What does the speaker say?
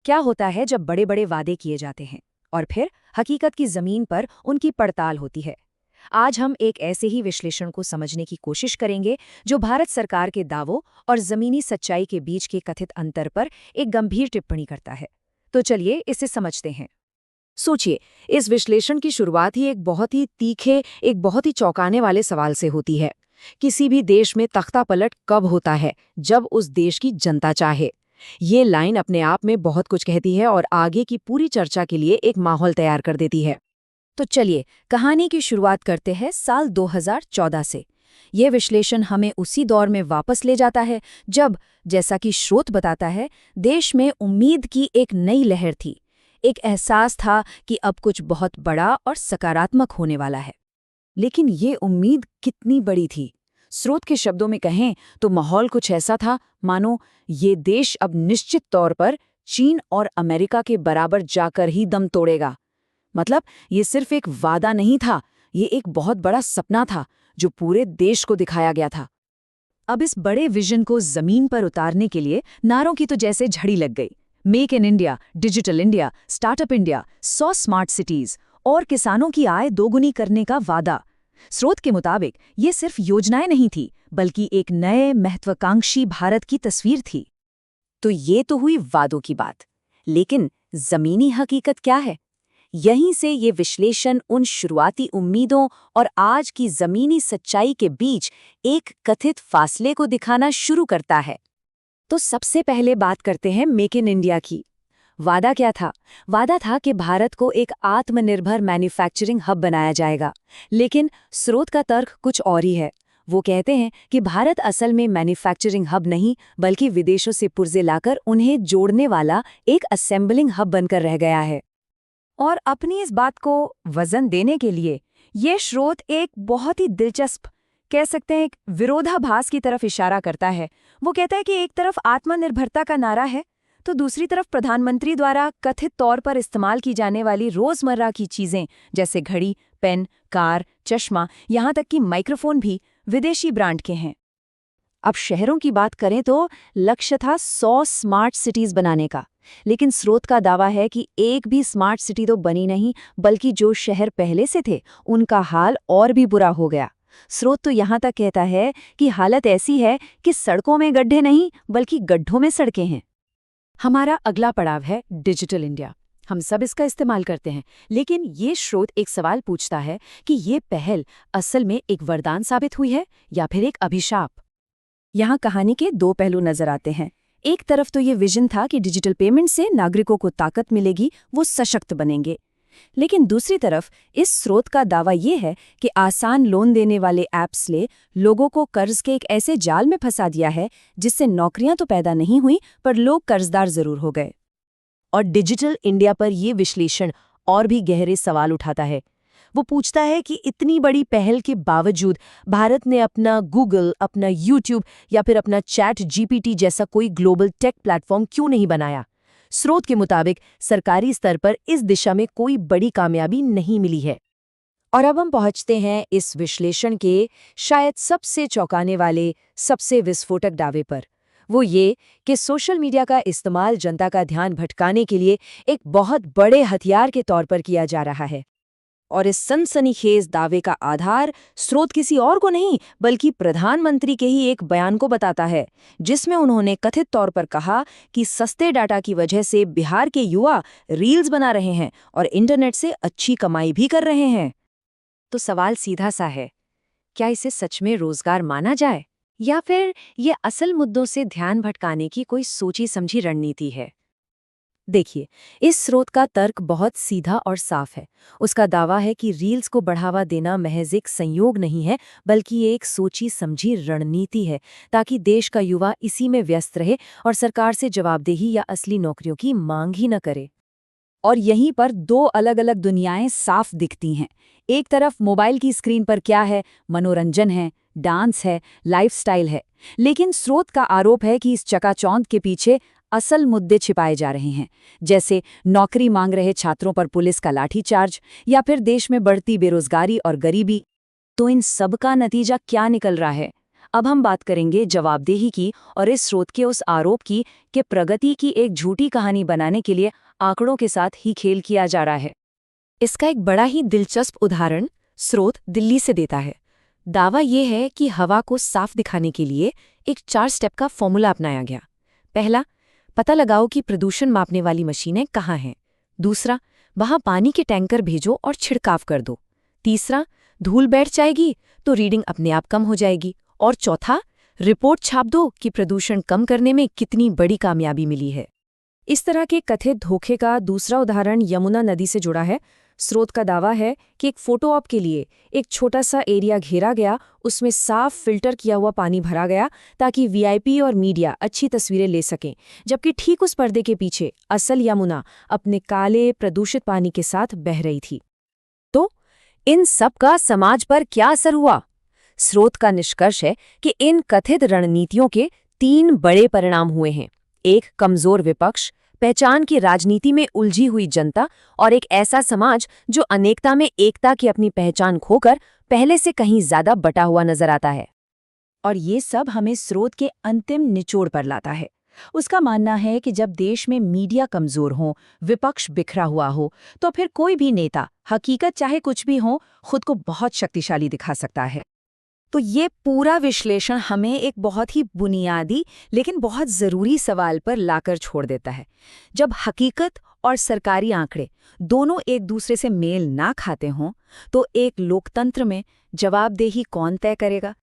क्या होता है जब बड़े बड़े वादे किए जाते हैं और फिर हकीकत की जमीन पर उनकी पड़ताल होती है। आज हम एक ऐसे ही विश्लेषण को समझने की कोशिश करेंगे जो भारत सरकार के दावों और जमीनी सच्चाई के बीच के कथित अंतर पर एक गंभीर टिप्पणी करता है। तो चलिए इसे समझते हैं। सोचिए, इस विश्लेषण की शुरुआत ही एक बहुत ही तीखे, एक बहुत ही चौंकाने वाले सवाल से होती है। किसी भी देश में तख्तापलट कब होता है? जब उस देश की जनता चाहे। ये लाइन अपने आप में बहुत कुछ कहती है और आगे की पूरी चर्चा के लिए एक माहौल तैयार कर देती है। तो चलिए कहानी की शुरुआत करते हैं साल 2014 से। यह विश्लेषण हमें उसी दौर में वापस ले जाता है जब, जैसा कि स्रोत बताता है, देश में उम्मीद की एक नई लहर थी। एक एहसास था कि अब कुछ बहुत बड़ा और सकारात्मक होने वाला है। लेकिन ये उम्मीद कितनी बड़ी थी? स्रोत के शब्दों में कहें तो माहौल कुछ ऐसा था मानो ये देश अब निश्चित तौर पर चीन और अमेरिका के बराबर जाकर ही दम तोड़ेगा। मतलब ये सिर्फ एक वादा नहीं था, ये एक बहुत बड़ा सपना था जो पूरे देश को दिखाया गया था। अब इस बड़े विजन को जमीन पर उतारने के लिए नारों की तो जैसे झड़ी लग गई। Make in India, digital India, startup India, 100 smart cities और किसानों की आय दोगुनी करने का वादा। स्रोत के मुताबिक ये सिर्फ योजनाएं नहीं थी, बल्कि एक नए महत्वाकांक्षी भारत की तस्वीर थी। तो ये तो हुई वादों की बात, लेकिन जमीनी हकीकत क्या है? यहीं से ये विश्लेषण उन शुरुआती उम्मीदों और आज की जमीनी सच्चाई के बीच एक कथित फासले को दिखाना शुरू करता है। तो सबसे पहले बात करते हैं मेक इन इंडिया की। वादा क्या था? वादा था कि भारत को एक आत्मनिर्भर मैन्युफैक्चरिंग हब बनाया जाएगा। लेकिन स्रोत का तर्क कुछ और ही है। वो कहते हैं कि भारत असल में मैन्युफैक्चरिंग हब नहीं, बल्कि विदेशों से पुर्जे लाकर उन्हें जोड़ने वाला एक असेंबलिंग हब बनकर रह गया है। और अपनी इस बात को वजन देने के लिए ये स्रोत एक बहुत ही दिलचस्प, कह सकते हैं एक विरोधाभास की तरफ इशारा करता है। वो कहता है कि एक तरफ आत्मनिर्भरता का नारा है, तो दूसरी तरफ प्रधानमंत्री द्वारा कथित तौर पर इस्तेमाल की जाने वाली रोजमर्रा की चीजें जैसे घड़ी, पेन, कार, चश्मा, यहाँ तक कि माइक्रोफोन भी विदेशी ब्रांड के हैं। अब शहरों की बात करें तो लक्ष्य था 100 स्मार्ट सिटीज बनाने का। लेकिन स्रोत का दावा है कि एक भी स्मार्ट सिटी तो बनी नहीं, बल्कि जो शहर पहले से थे उनका हाल और भी बुरा हो गया। स्रोत तो यहाँ तक कहता है कि हालत ऐसी है कि सड़कों में गड्ढे नहीं, बल्कि गड्ढों में सड़कें हैं। हमारा अगला पड़ाव है डिजिटल इंडिया। हम सब इसका इस्तेमाल करते हैं, लेकिन ये स्रोत एक सवाल पूछता है कि ये पहल असल में एक वरदान साबित हुई है या फिर एक अभिशाप। यहाँ कहानी के दो पहलू नजर आते हैं। एक तरफ तो ये विजन था कि डिजिटल पेमेंट से नागरिकों को ताकत मिलेगी, वो सशक्त बनेंगे। लेकिन दूसरी तरफ इस स्रोत का दावा ये है कि आसान लोन देने वाले ऐप्स ने लोगों को कर्ज के एक ऐसे जाल में फंसा दिया है जिससे नौकरियां तो पैदा नहीं हुई, पर लोग कर्जदार जरूर हो गए। और डिजिटल इंडिया पर यह विश्लेषण और भी गहरे सवाल उठाता है। वो पूछता है कि इतनी बड़ी पहल के बावजूद भारत ने अपना गूगल, अपना यूट्यूब या फिर अपना चैट जीपीटी जैसा कोई ग्लोबल टेक प्लेटफॉर्म क्यों नहीं बनाया? स्रोत के मुताबिक सरकारी स्तर पर इस दिशा में कोई बड़ी कामयाबी नहीं मिली है। और अब हम पहुंचते हैं इस विश्लेषण के शायद सबसे चौंकाने वाले, सबसे विस्फोटक दावे पर। वो ये कि सोशल मीडिया का इस्तेमाल जनता का ध्यान भटकाने के लिए एक बहुत बड़े हथियार के तौर पर किया जा रहा है। और इस सनसनीखेज दावे का आधार स्रोत किसी और को नहीं, बल्कि प्रधानमंत्री के ही एक बयान को बताता है, जिसमें उन्होंने कथित तौर पर कहा कि सस्ते डाटा की वजह से बिहार के युवा रील्स बना रहे हैं और इंटरनेट से अच्छी कमाई भी कर रहे हैं। तो सवाल सीधा सा है, क्या इसे सच में रोजगार माना जाए या फिर ये असल मुद्दों से ध्यान भटकाने की कोई सोची समझी रणनीति है? देखिए, इस स्रोत का तर्क बहुत सीधा और साफ है। उसका दावा है कि रील्स को बढ़ावा देना महज एक संयोग नहीं है, बल्कि एक सोची समझी रणनीति है, ताकि देश का युवा इसी में व्यस्त रहे और सरकार से जवाबदेही या असली नौकरियों की मांग ही न करे। और यहीं पर दो अलग अलग दुनियाएं साफ दिखती हैं। एक तरफ मोबाइल की स्क्रीन पर क्या है? मनोरंजन है, डांस है, लाइफस्टाइल है। लेकिन स्रोत का आरोप है कि इस चकाचौंध के पीछे असल मुद्दे छिपाए जा रहे हैं, जैसे नौकरी मांग रहे छात्रों पर पुलिस का लाठीचार्ज या फिर देश में बढ़ती बेरोजगारी और गरीबी। तो इन सब का नतीजा क्या निकल रहा है? अब हम बात करेंगे जवाबदेही की और इस स्रोत के उस आरोप की कि प्रगति की एक झूठी कहानी बनाने के लिए आंकड़ों के साथ ही खेल किया जा रहा है। इसका एक बड़ा ही दिलचस्प उदाहरण स्रोत दिल्ली से देता है। दावा ये है कि हवा को साफ दिखाने के लिए एक 4 स्टेप का फॉर्मूला अपनाया गया। पहला, पता लगाओ कि प्रदूषण मापने वाली मशीनें कहाँ हैं। दूसरा, वहां पानी के टैंकर भेजो और छिड़काव कर दो। तीसरा, धूल बैठ जाएगी तो रीडिंग अपने आप कम हो जाएगी। और चौथा, रिपोर्ट छाप दो कि प्रदूषण कम करने में कितनी बड़ी कामयाबी मिली है। इस तरह के कथित धोखे का दूसरा उदाहरण यमुना नदी से जुड़ा है। स्रोत का दावा है कि एक फोटो ऑप के लिए एक छोटा सा एरिया घेरा गया, उसमें साफ फिल्टर किया हुआ पानी भरा गया ताकि वीआईपी और मीडिया अच्छी तस्वीरें ले सकें, जबकि ठीक उस पर्दे के पीछे असल यमुना अपने काले प्रदूषित पानी के साथ बह रही थी। तो इन सब का समाज पर क्या असर हुआ? स्रोत का निष्कर्ष है कि इन कथित रणनीतियों के 3 बड़े परिणाम हुए हैं। एक, कमजोर विपक्ष, पहचान की राजनीति में उलझी हुई जनता और एक ऐसा समाज जो अनेकता में एकता की अपनी पहचान खोकर पहले से कहीं ज्यादा बटा हुआ नजर आता है। और ये सब हमें स्रोत के अंतिम निचोड़ पर लाता है। उसका मानना है कि जब देश में मीडिया कमजोर हो, विपक्ष बिखरा हुआ हो, तो फिर कोई भी नेता, हकीकत चाहे कुछ भी हो, खुद को बहुत शक्तिशाली दिखा सकता है। तो ये पूरा विश्लेषण हमें एक बहुत ही बुनियादी लेकिन बहुत ज़रूरी सवाल पर लाकर छोड़ देता है। जब हकीकत और सरकारी आंकड़े दोनों एक दूसरे से मेल ना खाते हों, तो एक लोकतंत्र में जवाबदेही कौन तय करेगा?